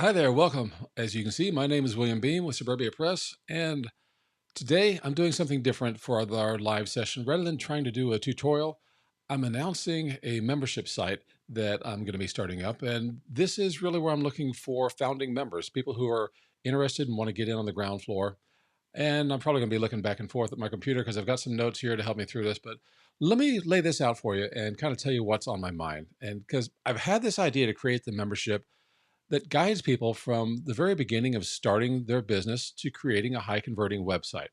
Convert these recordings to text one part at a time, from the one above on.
Hi there, welcome. As you can see, my name is William Beam with Suburbia Press, and today I'm doing something different for our live session. Rather than trying to do a tutorial, I'm announcing a membership site that I'm going to be starting up. And this is really where I'm looking for founding members, people who are interested and want to get in on the ground floor. And I'm probably going to be looking back and forth at my computer because I've got some notes here to help me through this. But let me lay this out for you and kind of tell you what's on my mind. And because I've had this idea to create the membership that guides people from the very beginning of starting their business to creating a high converting website.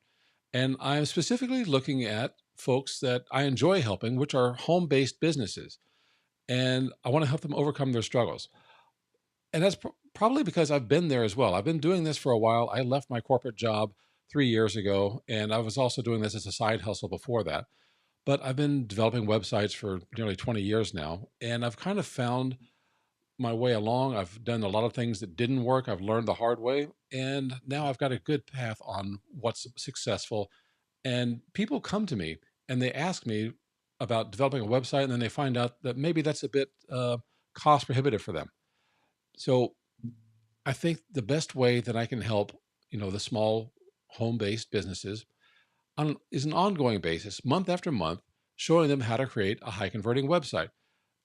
And I'm specifically looking at folks that I enjoy helping, which are home based businesses. And I want to help them overcome their struggles. And that's probably because I've been there as well. I've been doing this for a while. I left my corporate job 3 years ago, and I was also doing this as a side hustle before that. But I've been developing websites for nearly 20 years now, and I've kind of found my way along. I've done a lot of things that didn't work. I've learned the hard way. And now I've got a good path on what's successful. And people come to me and they ask me about developing a website, and then they find out that maybe that's a bit cost prohibitive for them. So I think the best way that I can help, the small home-based businesses is an ongoing basis, month after month, showing them how to create a high converting website.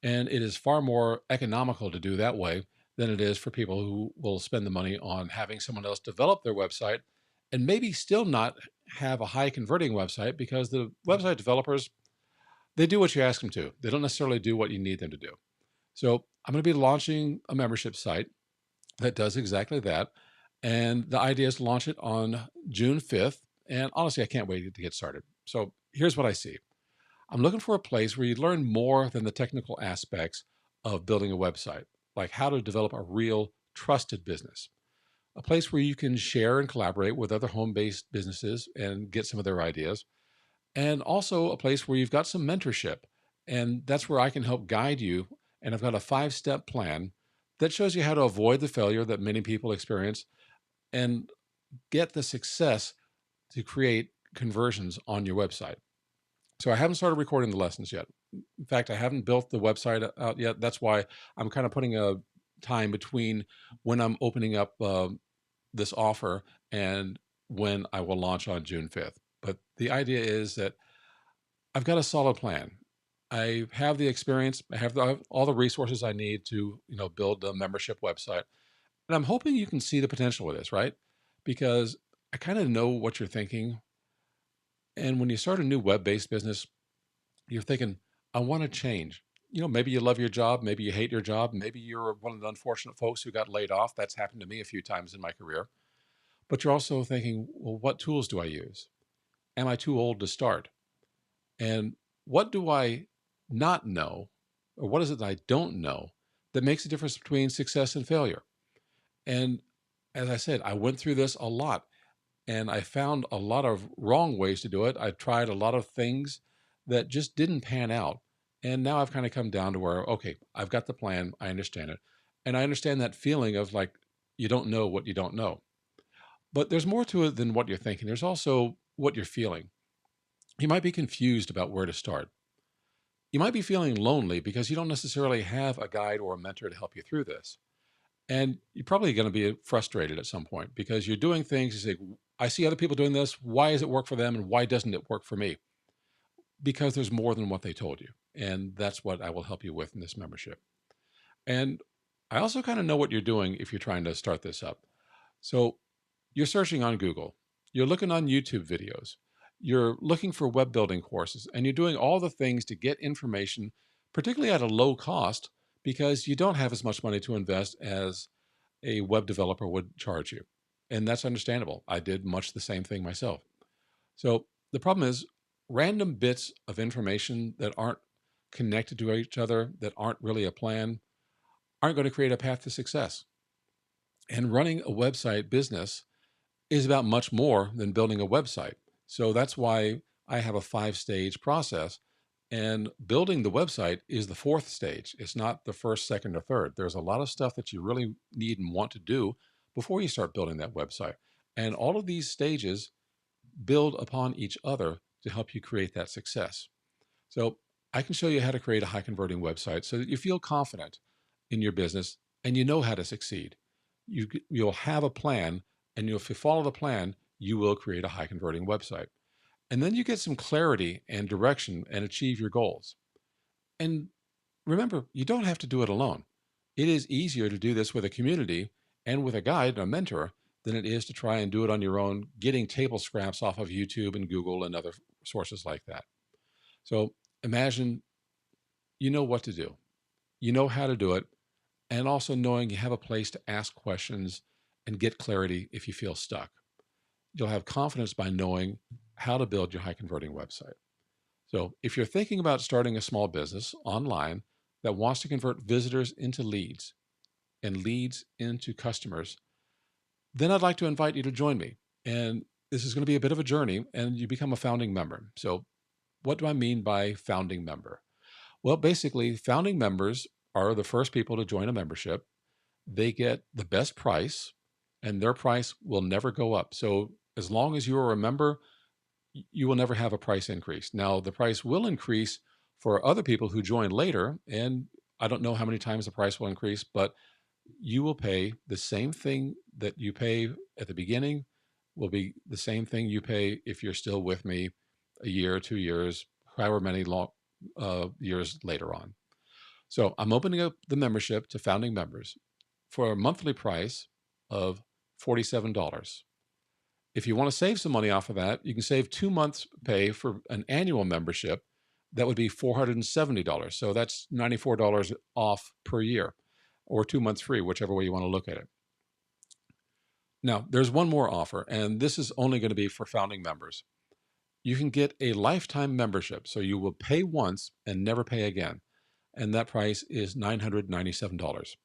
And it is far more economical to do that way than it is for people who will spend the money on having someone else develop their website and maybe still not have a high converting website because the website developers, they do what you ask them to. They don't necessarily do what you need them to do. So I'm going to be launching a membership site that does exactly that. And the idea is to launch it on June 5th. And honestly, I can't wait to get started. So here's what I see. I'm looking for a place where you learn more than the technical aspects of building a website, like how to develop a real trusted business. A place where you can share and collaborate with other home based businesses and get some of their ideas. And also a place where you've got some mentorship. And that's where I can help guide you. And I've got a 5 step plan that shows you how to avoid the failure that many people experience and get the success to create conversions on your website. So I haven't started recording the lessons yet. In fact, I haven't built the website out yet. That's why I'm kind of putting a time between when I'm opening up this offer and when I will launch on June 5th. But the idea is that I've got a solid plan. I have the experience. I have all the resources I need to, build a membership website. And I'm hoping you can see the potential with this, right? Because I kind of know what you're thinking. And when you start a new web-based business, you're thinking, I want to change. Maybe you love your job, maybe you hate your job, maybe you're one of the unfortunate folks who got laid off. That's happened to me a few times in my career. But you're also thinking, well, what tools do I use? Am I too old to start? And what do I not know? Or what is it that I don't know that makes a difference between success and failure? And as I said, I went through this a lot and I found a lot of wrong ways to do it. I tried a lot of things that just didn't pan out. And now I've kind of come down to where, okay, I've got the plan, I understand it. And I understand that feeling of like, you don't know what you don't know. But there's more to it than what you're thinking. There's also what you're feeling. You might be confused about where to start. You might be feeling lonely because you don't necessarily have a guide or a mentor to help you through this. And you're probably going to be frustrated at some point because you're doing things, you say, I see other people doing this. Why does it work for them? And why doesn't it work for me? Because there's more than what they told you. And that's what I will help you with in this membership. And I also kind of know what you're doing if you're trying to start this up. So you're searching on Google, you're looking on YouTube videos, you're looking for web building courses, and you're doing all the things to get information, particularly at a low cost, because you don't have as much money to invest as a web developer would charge you. And that's understandable. I did much the same thing myself. So the problem is random bits of information that aren't connected to each other, that aren't really a plan, aren't going to create a path to success. And running a website business is about much more than building a website. So that's why I have a 5 stage process. And building the website is the fourth stage. It's not the first, second, or third. There's a lot of stuff that you really need and want to do before you start building that website. And all of these stages build upon each other to help you create that success. So I can show you how to create a high converting website so that you feel confident in your business and you know how to succeed. you'll have a plan, and if you follow the plan, you will create a high converting website. And then you get some clarity and direction and achieve your goals. And remember, you don't have to do it alone. It is easier to do this with a community and with a guide and a mentor than it is to try and do it on your own, getting table scraps off of YouTube and Google and other sources like that. So imagine you know what to do, you know how to do it, and also knowing you have a place to ask questions and get clarity if you feel stuck. You'll have confidence by knowing how to build your high converting website. So, if you're thinking about starting a small business online that wants to convert visitors into leads and leads into customers, then I'd like to invite you to join me. And this is going to be a bit of a journey, and you become a founding member. So, what do I mean by founding member? Well, basically, founding members are the first people to join a membership. They get the best price, and their price will never go up. So, as long as you are a member, you will never have a price increase. Now, the price will increase for other people who join later, and I don't know how many times the price will increase, but you will pay the same thing that you pay at the beginning will be the same thing you pay if you're still with me a year, 2 years, however many long years later on. So I'm opening up the membership to founding members for a monthly price of $47. If you want to save some money off of that, you can save 2 months' pay for an annual membership. That would be $470. So that's $94 off per year, or 2 months free, whichever way you want to look at it. Now, there's one more offer, and this is only going to be for founding members. You can get a lifetime membership, so you will pay once and never pay again. And that price is $997.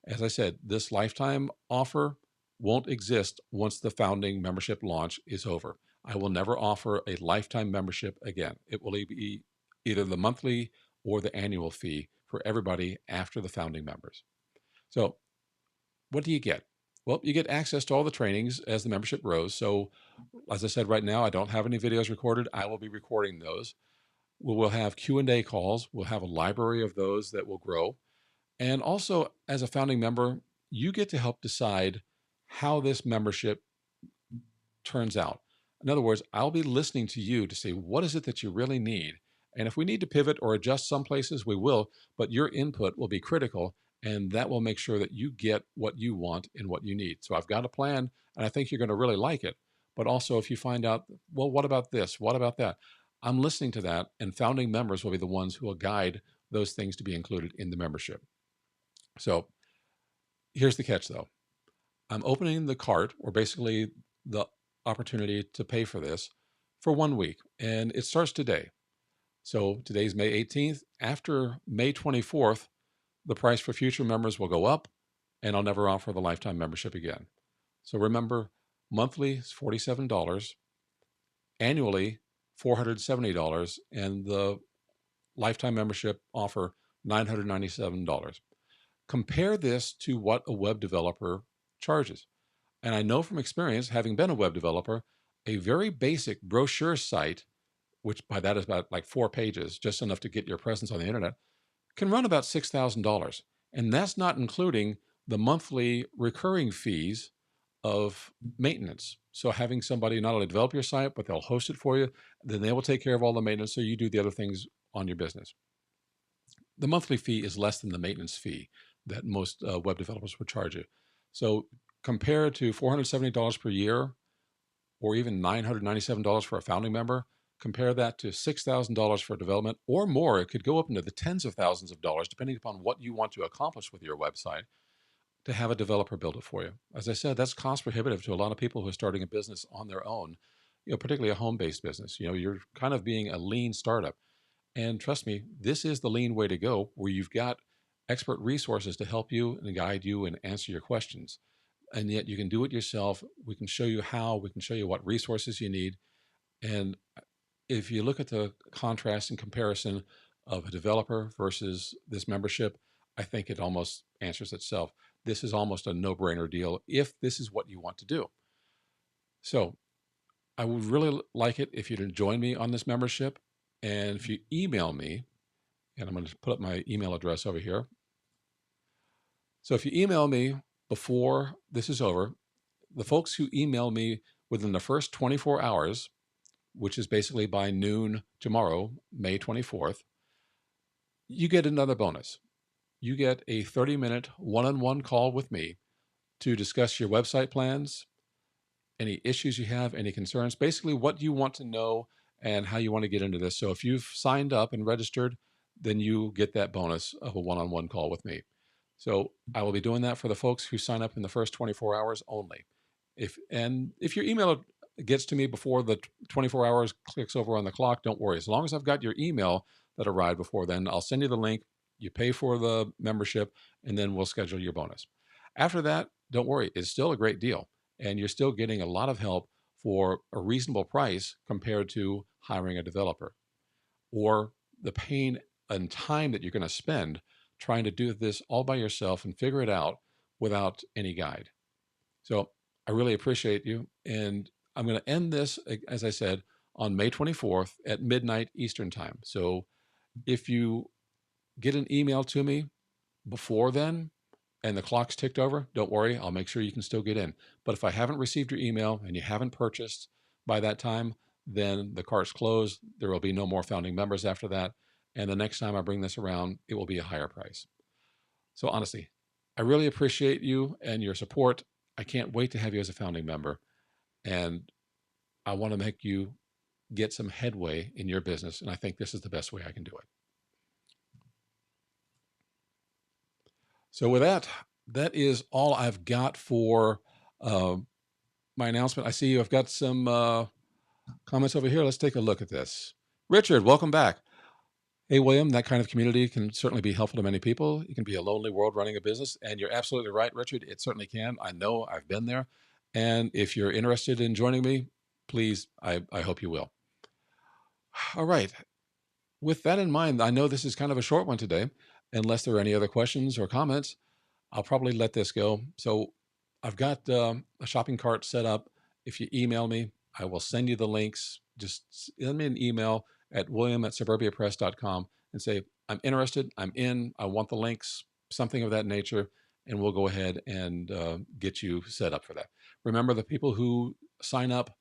As I said, this lifetime offer won't exist once the founding membership launch is over. I will never offer a lifetime membership again. It will be either the monthly or the annual fee for everybody after the founding members. So, what do you get? Well, you get access to all the trainings as the membership grows. So, as I said, right now, I don't have any videos recorded. I will be recording those. We'll have Q&A calls. We'll have a library of those that will grow. And also, as a founding member, you get to help decide how this membership turns out. In other words, I'll be listening to you to say, what is it that you really need? And if we need to pivot or adjust some places, we will, but your input will be critical, and that will make sure that you get what you want and what you need. So I've got a plan, and I think you're going to really like it. But also, if you find out, well, what about this? What about that? I'm listening to that, and founding members will be the ones who will guide those things to be included in the membership. So here's the catch, though. I'm opening the cart, or basically the opportunity to pay for this, for 1 week, and it starts today. So today's May 18th. After May 24th, the price for future members will go up, and I'll never offer the lifetime membership again. So remember, monthly is $47, annually $470, and the lifetime membership offer $997. Compare this to what a web developer charges. And I know from experience, having been a web developer, a very basic brochure site, which by that is about like 4 pages, just enough to get your presence on the internet, can run about $6,000. And that's not including the monthly recurring fees of maintenance. So having somebody not only develop your site, but they'll host it for you, then they will take care of all the maintenance, so you do the other things on your business. The monthly fee is less than the maintenance fee that most web developers would charge you. So compared to $470 per year, or even $997 for a founding member, compare that to $6,000 for development or more. It could go up into the tens of thousands of dollars, depending upon what you want to accomplish with your website, to have a developer build it for you. As I said, that's cost prohibitive to a lot of people who are starting a business on their own, particularly a home-based business. You're kind of being a lean startup. And trust me, this is the lean way to go, where you've got expert resources to help you and guide you and answer your questions. And yet you can do it yourself. We can show you how, we can show you what resources you need. And if you look at the contrast and comparison of a developer versus this membership, I think it almost answers itself. This is almost a no-brainer deal if this is what you want to do. So I would really like it if you'd join me on this membership. And if you email me, and I'm going to put up my email address over here. So if you email me before this is over, the folks who email me within the first 24 hours, which is basically by noon tomorrow, May 24th, you get another bonus. You get a 30-minute one-on-one call with me to discuss your website plans, any issues you have, any concerns, basically what you want to know and how you want to get into this. So if you've signed up and registered, then you get that bonus of a one-on-one call with me. So I will be doing that for the folks who sign up in the first 24 hours only. If your email gets to me before the 24 hours clicks over on the clock, don't worry. As long as I've got your email that arrived before then, I'll send you the link. You pay for the membership, and then we'll schedule your bonus. After that, don't worry. It's still a great deal, and you're still getting a lot of help for a reasonable price compared to hiring a developer or the pain and time that you're going to spend trying to do this all by yourself and figure it out without any guide. So I really appreciate you. And I'm going to end this, as I said, on May 24th at midnight Eastern time. So if you get an email to me before then and the clock's ticked over, don't worry, I'll make sure you can still get in. But if I haven't received your email and you haven't purchased by that time, then the cart's closed. There will be no more founding members after that. And the next time I bring this around, it will be a higher price. So honestly, I really appreciate you and your support. I can't wait to have you as a founding member. And I want to make you get some headway in your business. And I think this is the best way I can do it. So with that, that is all I've got for my announcement. I see you have got some comments over here. Let's take a look at this. Richard, welcome back. Hey, William, that kind of community can certainly be helpful to many people. It can be a lonely world running a business. And you're absolutely right, Richard. It certainly can. I know I've been there. And if you're interested in joining me, please, I hope you will. All right. With that in mind, I know this is kind of a short one today. Unless there are any other questions or comments, I'll probably let this go. So I've got a shopping cart set up. If you email me, I will send you the links. Just send me an email at william@suburbiapress.com and say, I'm interested, I'm in, I want the links, something of that nature, and we'll go ahead and get you set up for that. Remember, the people who sign up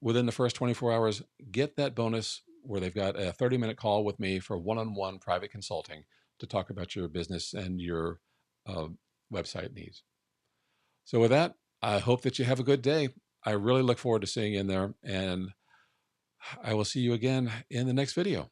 within the first 24 hours get that bonus where they've got a 30-minute call with me for one-on-one private consulting to talk about your business and your website needs. So with that, I hope that you have a good day. I really look forward to seeing you in there, and I will see you again in the next video.